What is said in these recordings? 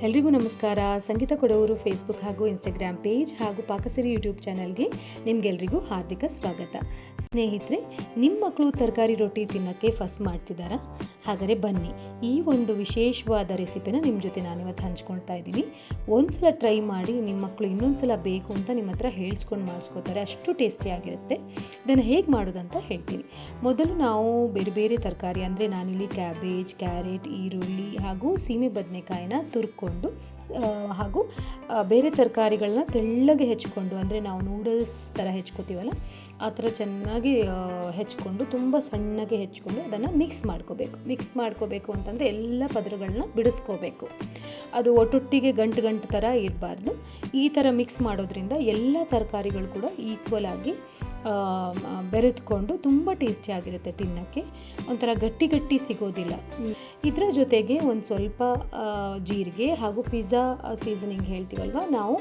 ಎಲ್ರಿಗೂ ನಮಸ್ಕಾರ. ಸಂಗೀತ ಕೊಡವರು ಫೇಸ್ಬುಕ್ ಹಾಗೂ ಇನ್ಸ್ಟಾಗ್ರಾಮ್ ಪೇಜ್ ಹಾಗೂ ಪಾಕಸಿರಿ ಯೂಟ್ಯೂಬ್ ಚಾನಲ್ಗೆ ನಿಮಗೆಲ್ರಿಗೂ ಹಾರ್ದಿಕ ಸ್ವಾಗತ. ಸ್ನೇಹಿತರೆ, ನಿಮ್ಮ ಮಕ್ಕಳು ತರಕಾರಿ ರೊಟ್ಟಿ ತಿನ್ನೋಕ್ಕೆ ಫಸ್ಟ್ ಮಾಡ್ತಿದ್ದಾರಾ? ಹಾಗಾದರೆ ಬನ್ನಿ, ಈ ಒಂದು ವಿಶೇಷವಾದ ರೆಸಿಪಿನ ನಿಮ್ಮ ಜೊತೆ ನಾನಿವತ್ತು ಹಂಚ್ಕೊಳ್ತಾ ಇದ್ದೀನಿ. ಒಂದ್ಸಲ ಟ್ರೈ ಮಾಡಿ ನಿಮ್ಮ ಮಕ್ಕಳು ಇನ್ನೊಂದು ಸಲ ಬೇಕು ಅಂತ ನಿಮ್ಮ ಹತ್ರ ಹೇಳಿಸ್ಕೊಂಡು ಮಾಡಿಸ್ಕೋತಾರೆ, ಅಷ್ಟು ಟೇಸ್ಟಿಯಾಗಿರುತ್ತೆ. ಇದನ್ನು ಹೇಗೆ ಮಾಡೋದಂತ ಹೇಳ್ತೀನಿ. ಮೊದಲು ನಾವು ಬೇರೆ ಬೇರೆ ತರಕಾರಿ ಅಂದರೆ ನಾನಿಲ್ಲಿ ಕ್ಯಾಬೇಜ್, ಕ್ಯಾರೆಟ್, ಈರುಳ್ಳಿ ಹಾಗೂ ಸೀಮೆ ಬದನೆಕಾಯಿನ ತುರ್ಕೊಂಡು ಹಾಗೂ ಬೇರೆ ತರಕಾರಿಗಳನ್ನ ತೆಳ್ಳಗೆ ಹೆಚ್ಕೊಂಡು, ಅಂದರೆ ನಾವು ನೂಡಲ್ಸ್ ಥರ ಹೆಚ್ಕೋತೀವಲ್ಲ ಆ ಥರ ಚೆನ್ನಾಗಿ ಹೆಚ್ಕೊಂಡು ತುಂಬ ಸಣ್ಣಗೆ ಹೆಚ್ಕೊಂಡು ಅದನ್ನು ಮಿಕ್ಸ್ ಮಾಡ್ಕೋಬೇಕು ಅಂತಂದರೆ ಎಲ್ಲ ಪದರಗಳನ್ನ ಬಿಡಿಸ್ಕೋಬೇಕು. ಅದು ಒಟ್ಟೊಟ್ಟಿಗೆ ಗಂಟು ಥರ ಇರಬಾರ್ದು. ಈ ಥರ ಮಿಕ್ಸ್ ಮಾಡೋದ್ರಿಂದ ಎಲ್ಲ ತರಕಾರಿಗಳು ಕೂಡ ಈಕ್ವಲ್ ಆಗಿ ಬೆರೆತ್ಕೊಂಡು ತುಂಬ ಟೇಸ್ಟಿಯಾಗಿರುತ್ತೆ ತಿನ್ನೋಕ್ಕೆ. ಒಂಥರ ಗಟ್ಟಿ ಸಿಗೋದಿಲ್ಲ. ಇದರ ಜೊತೆಗೆ ಒಂದು ಸ್ವಲ್ಪ ಜೀರಿಗೆ ಹಾಗೂ ಪಿಜ್ಜಾ ಸೀಸನಿಂಗ್ ಹೇಳ್ತೀವಲ್ವ, ನಾವು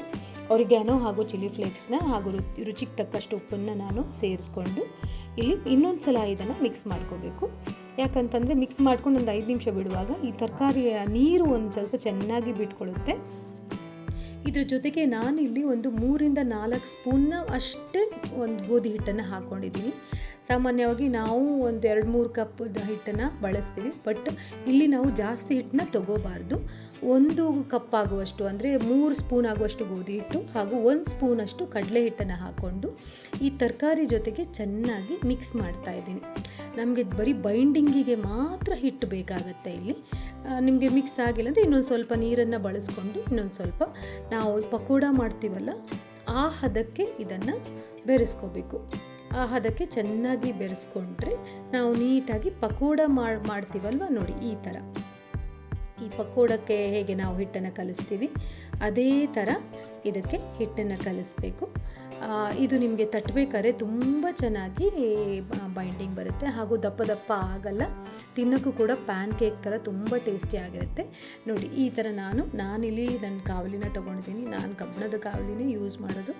ಒರಿಗ್ಯಾನೋ ಹಾಗೂ ಚಿಲ್ಲಿ ಫ್ಲೇಕ್ಸ್ನ ಹಾಗೂ ರುಚಿಗೆ ತಕ್ಕಷ್ಟು ಉಪ್ಪನ್ನು ನಾನು ಸೇರಿಸ್ಕೊಂಡು ಇಲ್ಲಿ ಇನ್ನೊಂದು ಸಲ ಇದನ್ನು ಮಿಕ್ಸ್ ಮಾಡ್ಕೋಬೇಕು. ಯಾಕಂತಂದರೆ ಮಿಕ್ಸ್ ಮಾಡ್ಕೊಂಡು ಒಂದು 5 ನಿಮಿಷ ಬಿಡುವಾಗ ಈ ತರಕಾರಿಯ ನೀರು ಒಂದು ಸ್ವಲ್ಪ ಚೆನ್ನಾಗಿ ಬಿಟ್ಕೊಳ್ಳುತ್ತೆ. ಇದ್ರ ಜೊತೆಗೆ ನಾನಿಲ್ಲಿ ಒಂದು 3ರಿಂದ 4 ಸ್ಪೂನ್ನ ಅಷ್ಟೇ ಒಂದು ಗೋಧಿ ಹಿಟ್ಟನ್ನು ಹಾಕ್ಕೊಂಡಿದ್ದೀನಿ. ಸಾಮಾನ್ಯವಾಗಿ ನಾವು ಒಂದು 2-3 ಕಪ್ ಹಿಟ್ಟನ್ನು ಬಳಸ್ತೀವಿ, ಬಟ್ ಇಲ್ಲಿ ನಾವು ಜಾಸ್ತಿ ಹಿಟ್ಟನ್ನ ತಗೋಬಾರ್ದು. 1 ಕಪ್ ಆಗುವಷ್ಟು ಅಂದರೆ 3 ಸ್ಪೂನ್ ಆಗುವಷ್ಟು ಗೋಧಿ ಹಿಟ್ಟು ಹಾಗೂ 1 ಸ್ಪೂನಷ್ಟು ಕಡಲೆ ಹಿಟ್ಟನ್ನು ಹಾಕ್ಕೊಂಡು ಈ ತರಕಾರಿ ಜೊತೆಗೆ ಚೆನ್ನಾಗಿ ಮಿಕ್ಸ್ ಮಾಡ್ತಾ ಇದ್ದೀನಿ. ನಮಗೆ ಬರೀ ಬೈಂಡಿಂಗಿಗೆ ಮಾತ್ರ ಹಿಟ್ಟು ಬೇಕಾಗತ್ತೆ. ಇಲ್ಲಿ ನಿಮಗೆ ಮಿಕ್ಸ್ ಆಗಿಲ್ಲ ಅಂದರೆ ಇನ್ನೊಂದು ಸ್ವಲ್ಪ ನೀರನ್ನು ಬಳಸ್ಕೊಂಡು ಇನ್ನೊಂದು ಸ್ವಲ್ಪ ನಾವು ಪಕೋಡ ಮಾಡ್ತೀವಲ್ಲ ಆ ಹದಕ್ಕೆ ಇದನ್ನು ಬೆರೆಸ್ಕೋಬೇಕು. ಆ ಹದಕ್ಕೆ ಚೆನ್ನಾಗಿ ಬೆರೆಸ್ಕೊಂಡ್ರೆ ನಾವು ನೀಟಾಗಿ ಪಕೋಡ ಮಾಡ್ತೀವಲ್ವ, ನೋಡಿ ಈ ಥರ. ಈ ಪಕೋಡಕ್ಕೆ ಹೇಗೆ ನಾವು ಹಿಟ್ಟನ್ನು ಕಲಿಸ್ತೀವಿ ಅದೇ ಥರ ಇದಕ್ಕೆ ಹಿಟ್ಟನ್ನು ಕಲಿಸ್ಬೇಕು. ಇದು ನಿಮಗೆ ತಟ್ಟಬೇಕಾದ್ರೆ ತುಂಬ ಚೆನ್ನಾಗಿ ಬೈಂಡಿಂಗ್ ಬರುತ್ತೆ ಹಾಗೂ ದಪ್ಪ ಆಗಲ್ಲ. ತಿನ್ನೋಕ್ಕೂ ಕೂಡ ಪ್ಯಾನ್ ಕೇಕ್ ಥರ ತುಂಬ ಟೇಸ್ಟಿಯಾಗಿರುತ್ತೆ. ನೋಡಿ ಈ ಥರ ನಾನಿಲ್ಲಿ ನನ್ನ ಕಾವಲಿನ ತೊಗೊಂಡಿದ್ದೀನಿ. ನಾನು ಕಬ್ಬಿಣದ ಕಾವಲಿನೇ ಯೂಸ್ ಮಾಡೋದು.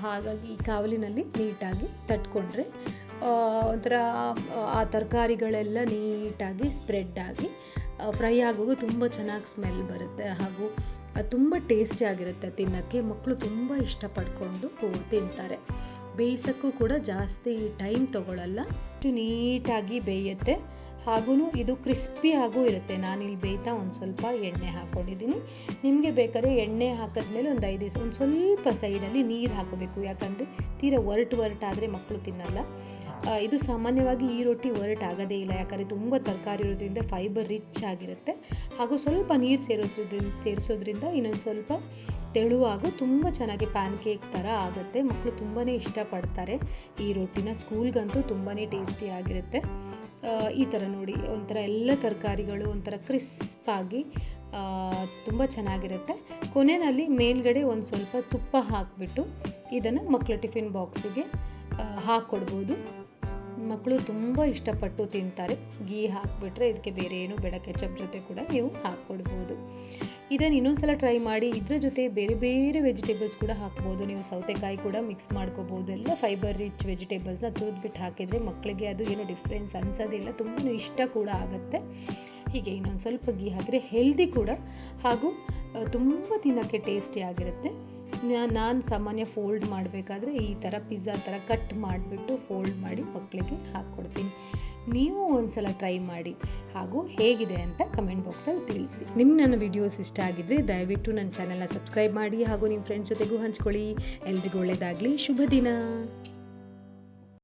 ಹಾಗಾಗಿ ಈ ಕಾವಲಿನಲ್ಲಿ ನೀಟಾಗಿ ತಟ್ಕೊಂಡ್ರೆ ಒಂಥರ ಆ ತರಕಾರಿಗಳೆಲ್ಲ ನೀಟಾಗಿ ಸ್ಪ್ರೆಡ್ ಆಗಿ ಫ್ರೈ ಆಗೋದು ತುಂಬ ಚೆನ್ನಾಗಿ ಸ್ಮೆಲ್ ಬರುತ್ತೆ ಹಾಗೂ ತುಂಬ ಟೇಸ್ಟಿಯಾಗಿರುತ್ತೆ ತಿನ್ನೋಕ್ಕೆ. ಮಕ್ಕಳು ತುಂಬ ಇಷ್ಟಪಡ್ಕೊಂಡು ತಿಂತಾರೆ. ಬೇಯಿಸೋಕ್ಕೂ ಕೂಡ ಜಾಸ್ತಿ ಟೈಮ್ ತೊಗೊಳ್ಳಲ್ಲ, ನೀಟಾಗಿ ಬೇಯುತ್ತೆ ಹಾಗೂ ಇದು ಕ್ರಿಸ್ಪಿ ಆಗೂ ಇರುತ್ತೆ. ನಾನಿಲ್ಲಿ ಬೇಯ್ತಾ ಒಂದು ಸ್ವಲ್ಪ ಎಣ್ಣೆ ಹಾಕ್ಕೊಂಡಿದ್ದೀನಿ. ನಿಮಗೆ ಬೇಕಾದ್ರೆ ಎಣ್ಣೆ ಹಾಕಿದ್ಮೇಲೆ ಒಂದು 5 ದಿವಸ ಒಂದು ಸ್ವಲ್ಪ ಸೈಡಲ್ಲಿ ನೀರು ಹಾಕಬೇಕು. ಯಾಕಂದರೆ ತೀರಾ ಒರಟಾದರೆ ಮಕ್ಕಳು ತಿನ್ನಲ್ಲ. ಇದು ಸಾಮಾನ್ಯವಾಗಿ ಈ ರೊಟ್ಟಿ ಆಗೋದೇ ಇಲ್ಲ, ಯಾಕಂದರೆ ತುಂಬ ತರಕಾರಿ ಇರೋದ್ರಿಂದ ಫೈಬರ್ ರಿಚ್ ಆಗಿರುತ್ತೆ ಹಾಗೂ ಸ್ವಲ್ಪ ನೀರು ಸೇರಿಸೋದ್ರಿಂದ ಇನ್ನೊಂದು ಸ್ವಲ್ಪ ತೆಳುವಾಗೂ ತುಂಬ ಚೆನ್ನಾಗಿ ಪ್ಯಾನ್ ಕೇಕ್ ಥರ ಆಗುತ್ತೆ. ಮಕ್ಕಳು ತುಂಬಾ ಇಷ್ಟಪಡ್ತಾರೆ ಈ ರೊಟ್ಟಿನ. ಸ್ಕೂಲ್ಗಂತೂ ತುಂಬಾ ಟೇಸ್ಟಿಯಾಗಿರುತ್ತೆ. ಈ ಥರ ನೋಡಿ, ಒಂಥರ ಎಲ್ಲ ತರಕಾರಿಗಳು ಒಂಥರ ಕ್ರಿಸ್ಪಾಗಿ ತುಂಬ ಚೆನ್ನಾಗಿರುತ್ತೆ. ಕೊನೆಯಲ್ಲಿ ಮೇಲ್ಗಡೆ ಒಂದು ಸ್ವಲ್ಪ ತುಪ್ಪ ಹಾಕಿಬಿಟ್ಟು ಇದನ್ನು ಮಕ್ಕಳ ಟಿಫಿನ್ ಬಾಕ್ಸಿಗೆ ಹಾಕ್ಕೊಡ್ಬೋದು. ಮಕ್ಕಳು ತುಂಬ ಇಷ್ಟಪಟ್ಟು ತಿಂತಾರೆ. ಗೀ ಹಾಕಿಬಿಟ್ರೆ ಇದಕ್ಕೆ ಬೇರೆ ಏನು ಬೇಡ, ಕೆಚಪ್ ಜೊತೆ ಕೂಡ ನೀವು ಹಾಕ್ಕೊಡ್ಬೋದು. ಇದನ್ನು ಇನ್ನೊಂದು ಸಲ ಟ್ರೈ ಮಾಡಿ. ಇದರ ಜೊತೆ ಬೇರೆ ಬೇರೆ ವೆಜಿಟೇಬಲ್ಸ್ ಕೂಡ ಹಾಕ್ಬೋದು. ನೀವು ಸೌತೆಕಾಯಿ ಕೂಡ ಮಿಕ್ಸ್ ಮಾಡ್ಕೋಬೋದು. ಎಲ್ಲ ಫೈಬರ್ ರಿಚ್ ವೆಜಿಟೇಬಲ್ಸ್ನ ತುರಿದ್ಬಿಟ್ಟು ಹಾಕಿದರೆ ಮಕ್ಕಳಿಗೆ ಅದು ಏನೋ ಡಿಫ್ರೆನ್ಸ್ ಅನಿಸೋದಿಲ್ಲ, ತುಂಬಾ ಇಷ್ಟ ಕೂಡ ಆಗುತ್ತೆ. ಹೀಗೆ ಇನ್ನೊಂದು ಸ್ವಲ್ಪ ಗೀ ಹಾಕಿದ್ರೆ ಹೆಲ್ದಿ ಕೂಡ ಹಾಗೂ ತುಂಬ ತಿನ್ನೋಕ್ಕೆ ಟೇಸ್ಟಿಯಾಗಿರುತ್ತೆ. ನಾನು ಸಾಮಾನ್ಯ ಫೋಲ್ಡ್ ಮಾಡಬೇಕಾದ್ರೆ ಈ ಥರ ಪಿಜ್ಜಾ ಥರ ಕಟ್ ಮಾಡಿಬಿಟ್ಟು ಫೋಲ್ಡ್ ಮಾಡಿ ಮಕ್ಕಳಿಗೆ ಹಾಕ್ಕೊಡ್ತೀನಿ. ನೀವು ಒಂದು ಸಲ ಟ್ರೈ ಮಾಡಿ ಹಾಗೂ ಹೇಗಿದೆ ಅಂತ ಕಮೆಂಟ್ ಬಾಕ್ಸಲ್ಲಿ ತಿಳಿಸಿ. ನನ್ನ ವಿಡಿಯೋಸ್ ಇಷ್ಟ ಆಗಿದ್ದರೆ ದಯವಿಟ್ಟು ನನ್ನ ಚಾನೆಲ್ನ ಸಬ್ಸ್ಕ್ರೈಬ್ ಮಾಡಿ ಹಾಗೂ ನಿಮ್ಮ ಫ್ರೆಂಡ್ಸ್ ಜೊತೆಗೂ ಹಂಚ್ಕೊಳ್ಳಿ. ಎಲ್ರಿಗೂ ಒಳ್ಳೆಯದಾಗಲಿ. ಶುಭ ದಿನ.